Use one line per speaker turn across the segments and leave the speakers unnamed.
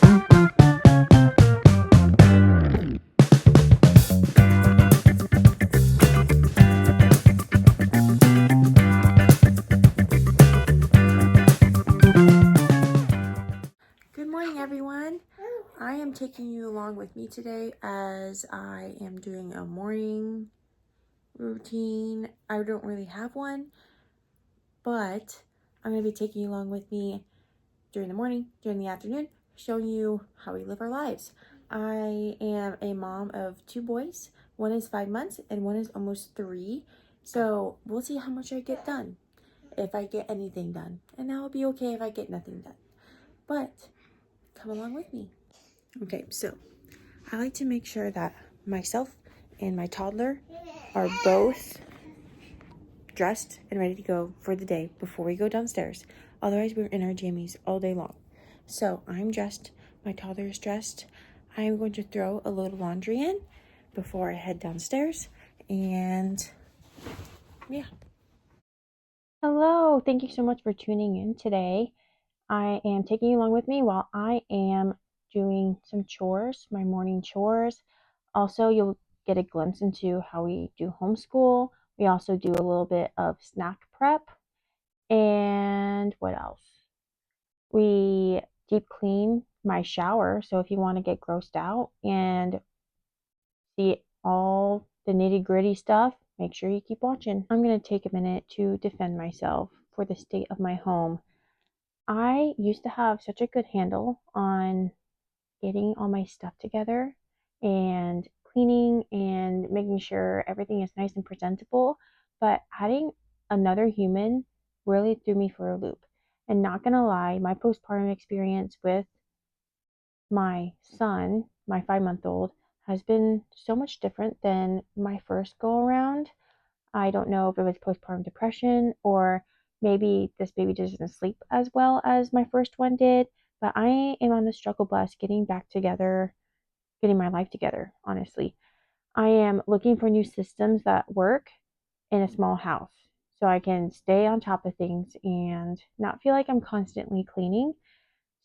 Good morning, everyone. I am taking you along with me today as I am doing a morning routine. I don't really have one, but I'm going to be taking you along with me during the morning, during the afternoon, showing you how we live our lives. I am a mom of 2 boys. One is 5 months and one is almost 3. So we'll see how much I get done, if I get anything done. And that will be okay if I get nothing done. But come along with me. Okay, so I like to make sure that myself and my toddler are both dressed and ready to go for the day before we go downstairs. Otherwise, we're in our jammies all day long. So I'm dressed, my toddler is dressed. I am going to throw a load of laundry in before I head downstairs. And yeah. Hello, thank you so much for tuning in today. I am taking you along with me while I am doing some chores, my morning chores. Also, you'll get a glimpse into how we do homeschool. We also do a little bit of snack prep. And what else? We deep clean my shower. So if you want to get grossed out and see all the nitty gritty stuff, make sure you keep watching. I'm going to take a minute to defend myself for the state of my home. I used to have such a good handle on getting all my stuff together and cleaning and making sure everything is nice and presentable, but adding another human really threw me for a loop. And not gonna lie, my postpartum experience with my son, my 5-month-old, has been so much different than my first go around. I don't know if it was postpartum depression or maybe this baby doesn't sleep as well as my first one did, but I am on the struggle bus getting back together, getting my life together, honestly. I am looking for new systems that work in a small house so I can stay on top of things and not feel like I'm constantly cleaning.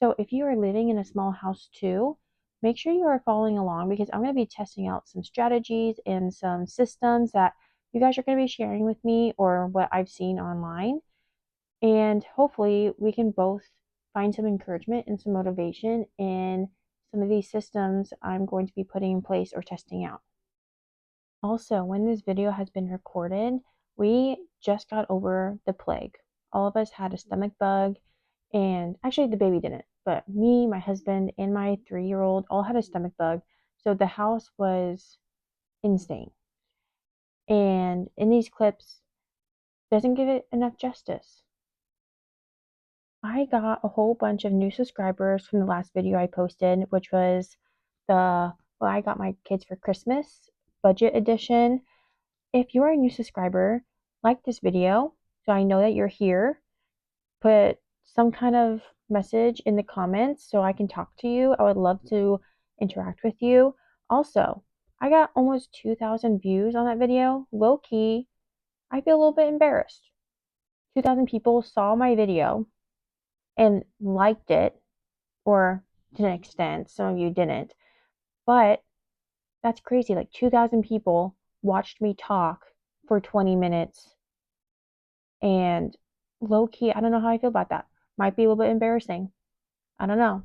So if you are living in a small house too, make sure you are following along because I'm going to be testing out some strategies and some systems that you guys are going to be sharing with me or what I've seen online. And hopefully we can both find some encouragement and some motivation in some of these systems I'm going to be putting in place or testing out. Also, when this video has been recorded, we just got over the plague. All of us had a stomach bug, and actually, the baby didn't, but me, my husband, and my 3-year-old all had a stomach bug. So the house was insane. And in these clips, doesn't give it enough justice. I got a whole bunch of new subscribers from the last video I posted, which was I got my kids for Christmas budget edition. If you are a new subscriber, like this video so I know that you're here. Put some kind of message in the comments so I can talk to you. I would love to interact with you. Also, I got almost 2,000 views on that video. Low key, I feel a little bit embarrassed. 2,000 people saw my video and liked it, or to an extent, some of you didn't. But that's crazy. Like 2,000 people watched me talk for 20 minutes. And low key, I don't know how I feel about that. Might be a little bit embarrassing. I don't know.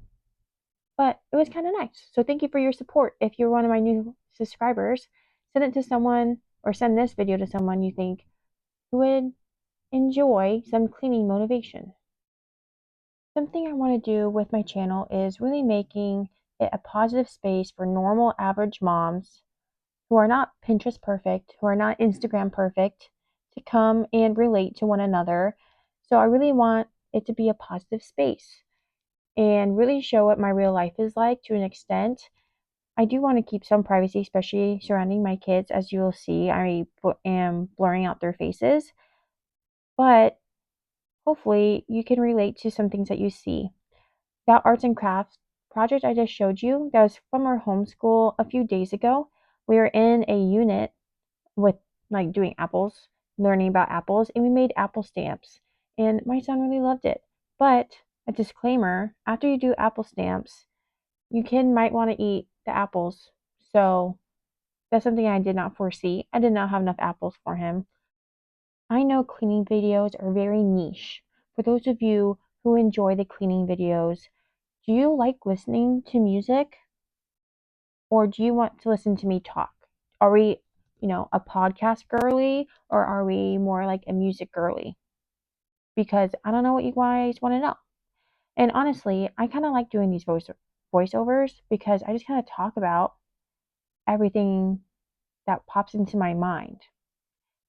But it was kind of nice. So thank you for your support. If you're one of my new subscribers, send it to someone or send this video to someone you think who would enjoy some cleaning motivation. Something I want to do with my channel is really making it a positive space for normal average moms who are not Pinterest perfect, who are not Instagram perfect, to come and relate to one another. So I really want it to be a positive space and really show what my real life is like to an extent. I do want to keep some privacy, especially surrounding my kids. As you will see, I am blurring out their faces, but hopefully you can relate to some things that you see. That arts and crafts project I just showed you, that was from our homeschool a few days ago. We were in a unit with like doing apples, learning about apples, and we made apple stamps. And my son really loved it. But a disclaimer, after you do apple stamps, your kid might want to eat the apples. So that's something I did not foresee. I did not have enough apples for him. I know cleaning videos are very niche. For those of you who enjoy the cleaning videos, do you like listening to music or do you want to listen to me talk? Are we, a podcast girly or are we more like a music girly? Because I don't know what you guys want to know. And honestly, I kind of like doing these voiceovers because I just kind of talk about everything that pops into my mind.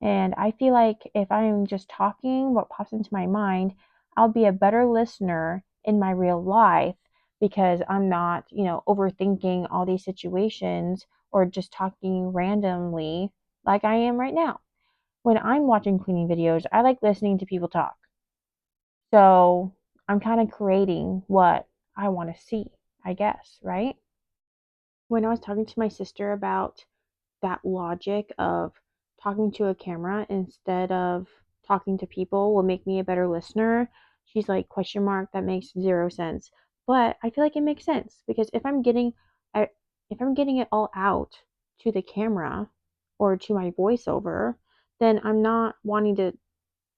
And I feel like if I'm just talking what pops into my mind, I'll be a better listener in my real life because I'm not, overthinking all these situations or just talking randomly like I am right now. When I'm watching cleaning videos, I like listening to people talk. So I'm kind of creating what I want to see, I guess, right? When I was talking to my sister about that logic of talking to a camera instead of talking to people will make me a better listener. She's like, question mark, that makes zero sense. But I feel like it makes sense because if I'm getting it all out to the camera or to my voiceover, then I'm not wanting to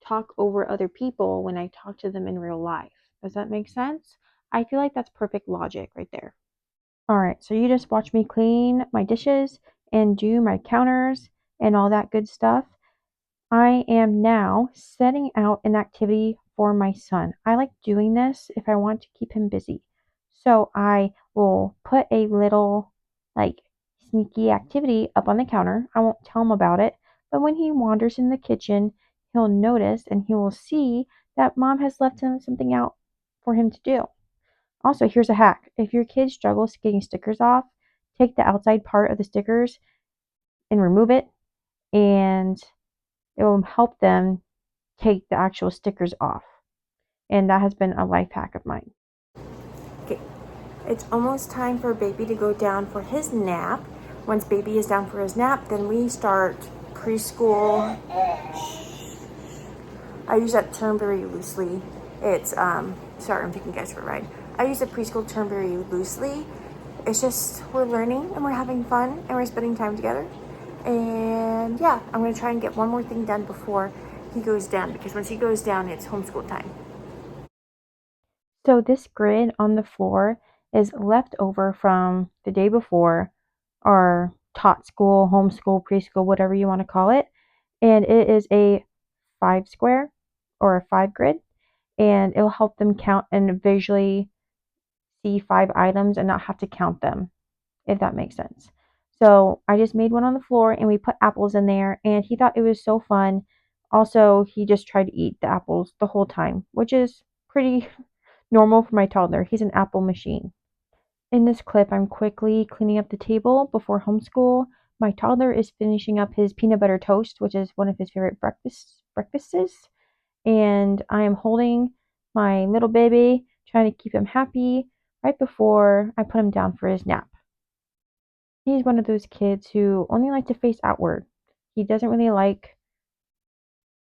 talk over other people when I talk to them in real life. Does that make sense? I feel like that's perfect logic right there. All right, so you just watch me clean my dishes and do my counters and all that good stuff. I am now setting out an activity for my son. I like doing this if I want to keep him busy. So I will put a little like sneaky activity up on the counter. I won't tell him about it, but when he wanders in the kitchen, he'll notice and he will see that mom has left him something out for him to do. Also, here's a hack. If your kid struggles getting stickers off, take the outside part of the stickers and remove it, and it will help them take the actual stickers off. And that has been a life hack of mine. Okay, it's almost time for baby to go down for his nap. Once baby is down for his nap, then we start preschool. I use that term very loosely. It's sorry, I'm taking you guys for a ride. I use the preschool term very loosely. It's just we're learning and we're having fun and we're spending time together. And yeah, I'm gonna try and get one more thing done before he goes down because once he goes down, it's homeschool time. So this grid on the floor is left over from the day before our tot school, homeschool, preschool, whatever you want to call it. And it is a 5 square or a 5 grid. And it'll help them count and visually see 5 items and not have to count them, if that makes sense. So I just made one on the floor and we put apples in there and he thought it was so fun. Also, he just tried to eat the apples the whole time, which is pretty normal for my toddler. He's an apple machine. In this clip, I'm quickly cleaning up the table before homeschool. My toddler is finishing up his peanut butter toast, which is one of his favorite breakfasts. And I am holding my little baby, trying to keep him happy right before I put him down for his nap. He's one of those kids who only like to face outward. He doesn't really like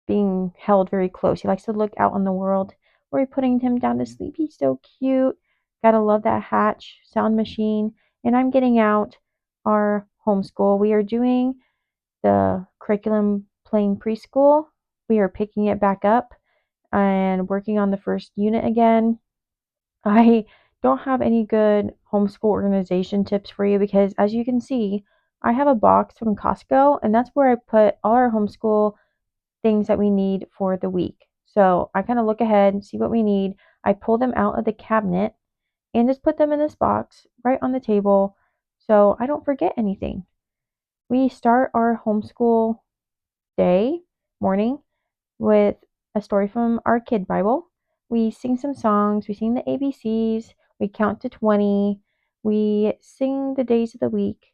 being held very close. He likes to look out on the world. We're putting him down to sleep. He's so cute. Gotta love that hatch sound machine. And I'm getting out our homeschool. We are doing the curriculum playing preschool. We are picking it back up and working on the first unit again. I don't have any good homeschool organization tips for you because, as you can see, I have a box from Costco, and that's where I put all our homeschool things that we need for the week. So I kind of look ahead and see what we need. I pull them out of the cabinet and just put them in this box right on the table so I don't forget anything. We start our homeschool day, morning, with a story from our kid Bible. We sing some songs, we sing the ABCs, we count to 20, we sing the days of the week,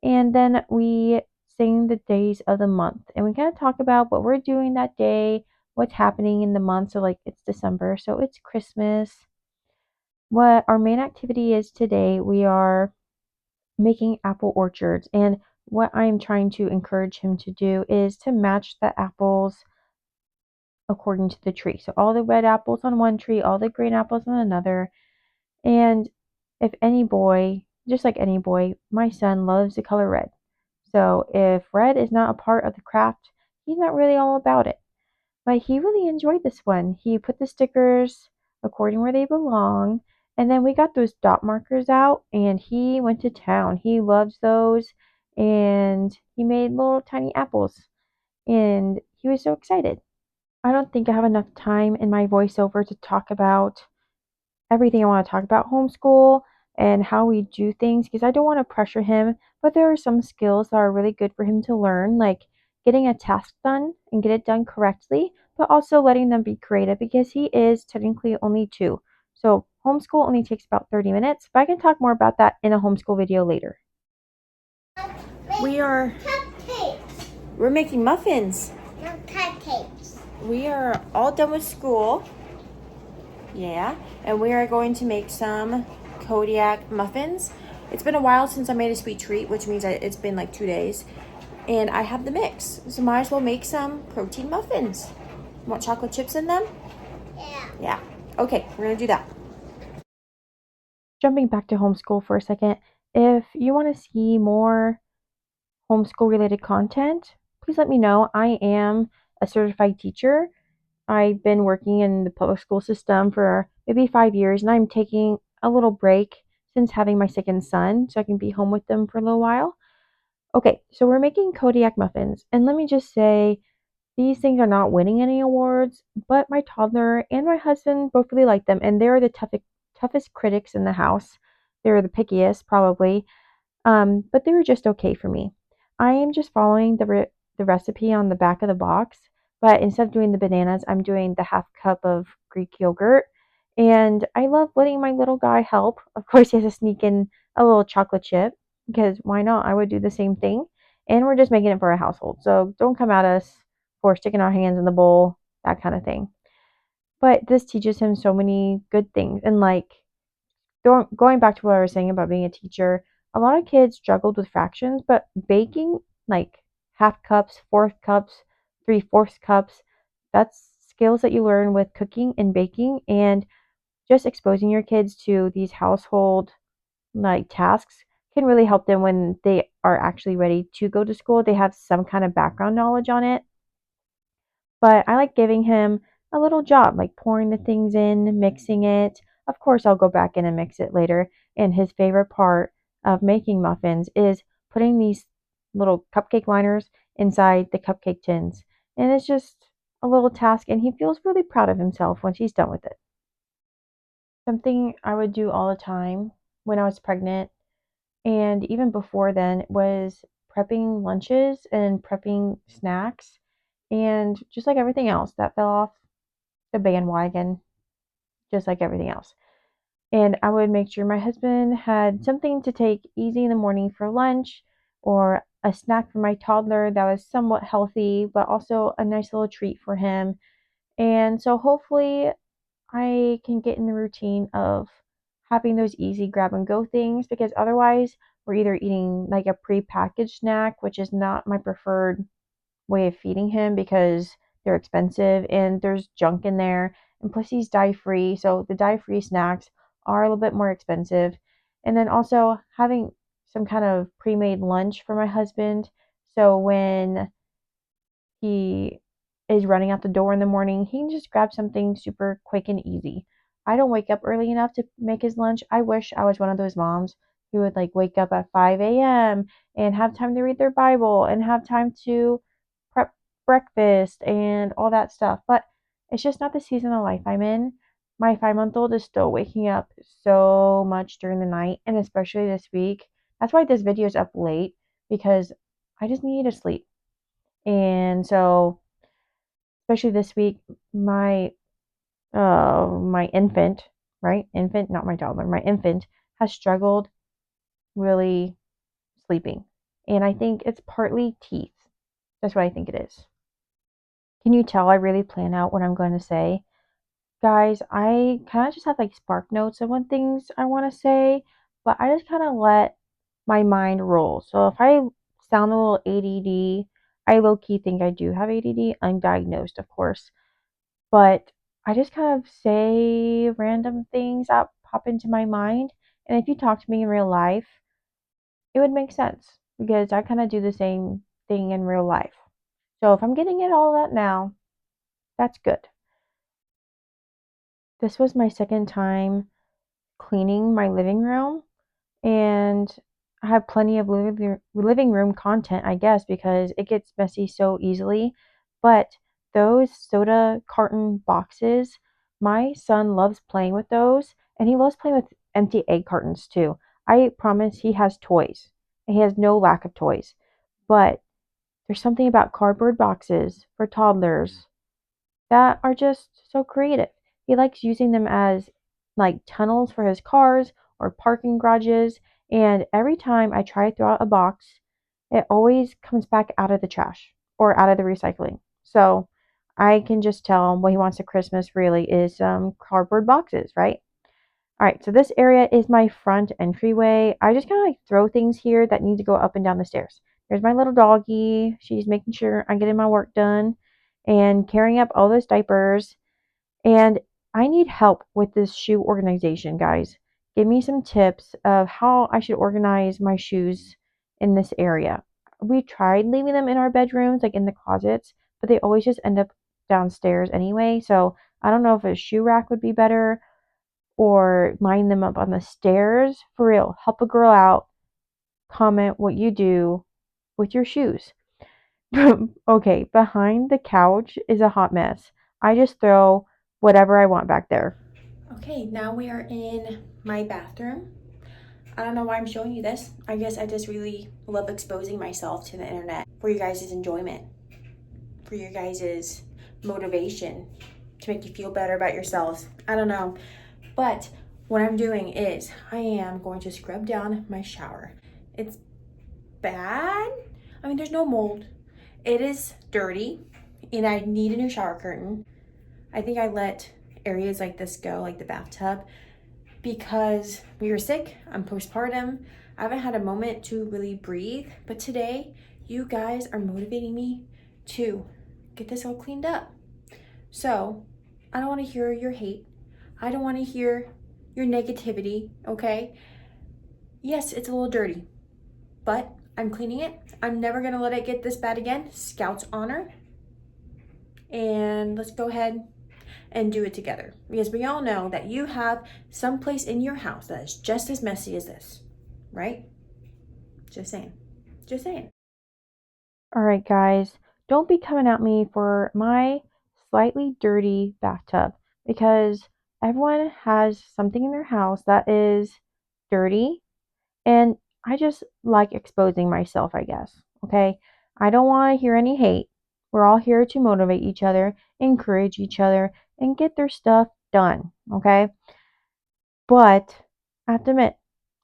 and then we sing the days of the month. And we kind of talk about what we're doing that day, what's happening in the month. So, like, it's December, so it's Christmas. What our main activity is today, we are making apple orchards. And what I'm trying to encourage him to do is to match the apples according to the tree. So all the red apples on one tree, all the green apples on another. And if any boy, just like any boy, my son loves the color red. So if red is not a part of the craft, he's not really all about it. But he really enjoyed this one. He put the stickers according where they belong. And then we got those dot markers out and he went to town. He loves those and he made little tiny apples and he was so excited. I don't think I have enough time in my voiceover to talk about everything I want to talk about homeschool and how we do things because I don't want to pressure him, but there are some skills that are really good for him to learn, like getting a task done and get it done correctly, but also letting them be creative because he is technically only 2. So homeschool only takes about 30 minutes, but I can talk more about that in a homeschool video later. We are
Cupcakes.
we're making muffins.
No cupcakes.
We are all done with school. Yeah, and we are going to make some Kodiak muffins. It's been a while since I made a sweet treat, which means it's been like 2 days. And I have the mix, so might as well make some protein muffins. Want chocolate chips in them?
Yeah.
Yeah. Okay, we're gonna do that. Jumping back to homeschool for a second, if you want to see more homeschool related content, please let me know. I am a certified teacher. I've been working in the public school system for maybe 5 years, and I'm taking a little break since having my second son so I can be home with them for a little while. Okay, so we're making Kodiak muffins, and let me just say, these things are not winning any awards, but my toddler and my husband both really like them, and they're the toughest critics in the house. They're the pickiest, probably. But they were just okay for me. I am just following the recipe on the back of the box, but instead of doing the bananas, I'm doing the half cup of Greek yogurt. And I love letting my little guy help. Of course, he has to sneak in a little chocolate chip because why not? I would do the same thing. And we're just making it for a household. So don't come at us for sticking our hands in the bowl, that kind of thing. But this teaches him so many good things. And like going back to what I was saying about being a teacher, a lot of kids struggled with fractions, but baking like half cups, fourth cups, three-fourths cups, that's skills that you learn with cooking and baking and just exposing your kids to these household like tasks can really help them when they are actually ready to go to school. They have some kind of background knowledge on it. But I like giving him a little job, like pouring the things in, mixing it. Of course, I'll go back in and mix it later. And his favorite part of making muffins is putting these little cupcake liners inside the cupcake tins. And it's just a little task, and he feels really proud of himself once he's done with it. Something I would do all the time when I was pregnant and even before then was prepping lunches and prepping snacks. And just like everything else, that fell off the bandwagon, just like everything else. And I would make sure my husband had something to take easy in the morning for lunch or a snack for my toddler that was somewhat healthy, but also a nice little treat for him. And so hopefully I can get in the routine of having those easy grab and go things because otherwise we're either eating like a pre-packaged snack, which is not my preferred way of feeding him because they're expensive and there's junk in there. And plus, he's dye free. So the dye free snacks are a little bit more expensive. And then also having some kind of pre made lunch for my husband. So when he is running out the door in the morning, he can just grab something super quick and easy. I don't wake up early enough to make his lunch. I wish I was one of those moms who would like wake up at 5 a.m. and have time to read their Bible and have time to prep breakfast and all that stuff. But it's just not the season of life I'm in. My 5-month-old is still waking up so much during the night, and especially this week. That's why this video is up late because I just need to sleep. And so, especially this week, my infant, right? Infant, not my toddler, my infant has struggled really sleeping. And I think it's partly teeth. That's what I think it is. Can you tell I really plan out what I'm going to say? Guys, I kind of just have like spark notes of what things I want to say, but I just kind of let my mind roll. So if I sound a little ADD, I low key think I do have ADD, undiagnosed, of course. But I just kind of say random things that pop into my mind. And if you talk to me in real life, it would make sense because I kind of do the same thing in real life. So if I'm getting it all out now, that's good. This was my second time cleaning my living room, and I have plenty of living room content, I guess, because it gets messy so easily. But those soda carton boxes, my son loves playing with those, and he loves playing with empty egg cartons too. I promise he has toys, and he has no lack of toys. But there's something about cardboard boxes for toddlers that are just so creative. He likes using them as like tunnels for his cars or parking garages. And every time I try to throw out a box, it always comes back out of the trash or out of the recycling. So I can just tell him what he wants for Christmas really is some cardboard boxes, right? All right, so this area is my front entryway. I just kind of like throw things here that need to go up and down the stairs. There's my little doggy. She's making sure I'm getting my work done and carrying up all those diapers. And I need help with this shoe organization, guys. Give me some tips of how I should organize my shoes in this area. We tried leaving them in our bedrooms, like in the closets, but they always just end up downstairs anyway. So I don't know if a shoe rack would be better or line them up on the stairs. For real, help a girl out. Comment what you do with your shoes. Okay, behind the couch is a hot mess. I just throw whatever I want back there. Okay, now we are in my bathroom. I don't know why I'm showing you this. I guess I just really love exposing myself to the internet for you guys' enjoyment, for your guys' motivation, to make you feel better about yourselves. I don't know. But what I'm doing is I am going to scrub down my shower. It's bad. I mean, there's no mold. It is dirty, and I need a new shower curtain. I think I let areas like this go, like the bathtub, because we were sick. I'm postpartum. I haven't had a moment to really breathe. But today, you guys are motivating me to get this all cleaned up. So I don't want to hear your hate. I don't want to hear your negativity, okay? Yes, it's a little dirty, but I'm cleaning it. I'm never going to let it get this bad again. Scout's honor. And let's go ahead and do it together, because we all know that you have some place in your house that is just as messy as this, right? Just saying. Just saying. All right, guys, don't be coming at me for my slightly dirty bathtub because everyone has something in their house that is dirty, and I just like exposing myself, I guess. Okay. I don't want to hear any hate. We're all here to motivate each other, encourage each other, and get their stuff done. Okay. But I have to admit,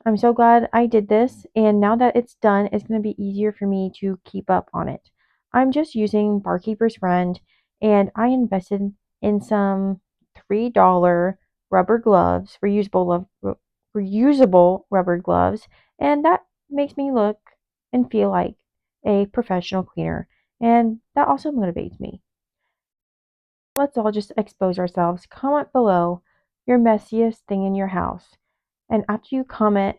I'm so glad I did this. And now that it's done, it's going to be easier for me to keep up on it. I'm just using Barkeeper's Friend, and I invested in some $3 rubber gloves, reusable rubber gloves, and that makes me look and feel like a professional cleaner. And that also motivates me. Let's all just expose ourselves. Comment below your messiest thing in your house. And after you comment,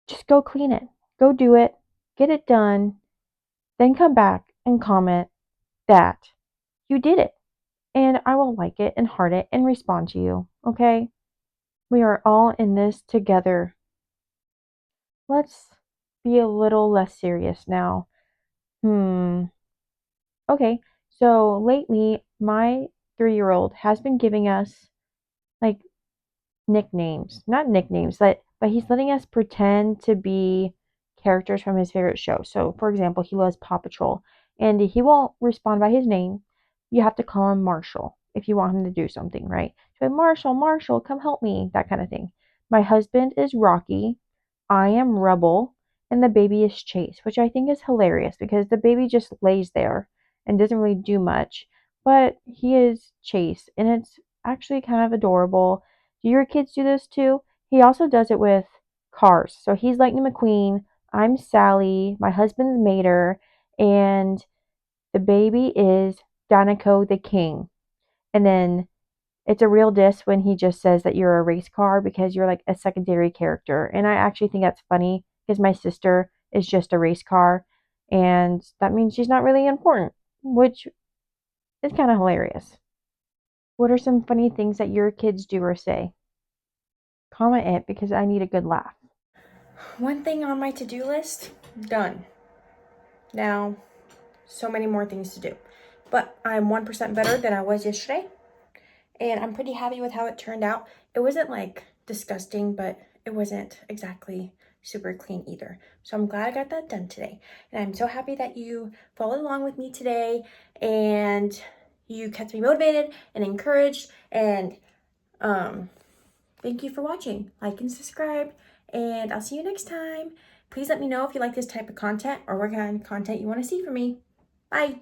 just go clean it. Go do it. Get it done. Then come back and comment that you did it. And I will like it and heart it and respond to you. Okay? We are all in this together. Let's be a little less serious now. Hmm. Okay. So lately, my 3-year-old has been giving us like nicknames. Not nicknames, but he's letting us pretend to be characters from his favorite show. So, for example, he loves Paw Patrol, and he won't respond by his name. You have to call him Marshall if you want him to do something, right? So, Marshall, Marshall, come help me, that kind of thing. My husband is Rocky. I am Rebel, and the baby is Chase, which I think is hilarious because the baby just lays there and doesn't really do much, but he is Chase, and it's actually kind of adorable. Do your kids do this too? He also does it with cars. So he's Lightning McQueen, I'm Sally, my husband's Mater, and the baby is Danico the King. And then it's a real diss when he just says that you're a race car because you're like a secondary character. And I actually think that's funny because my sister is just a race car, and that means she's not really important, which is kind of hilarious. What are some funny things that your kids do or say? Comment it because I need a good laugh.
One thing on my to-do list, done. Now, so many more things to do. But I'm 1% better than I was yesterday, and I'm pretty happy with how it turned out. It wasn't like disgusting, but it wasn't exactly super clean either. So I'm glad I got that done today. And I'm so happy that you followed along with me today and you kept me motivated and encouraged. And thank you for watching. Like and subscribe, and I'll see you next time. Please let me know if you like this type of content or what kind of content you want to see from me. Bye.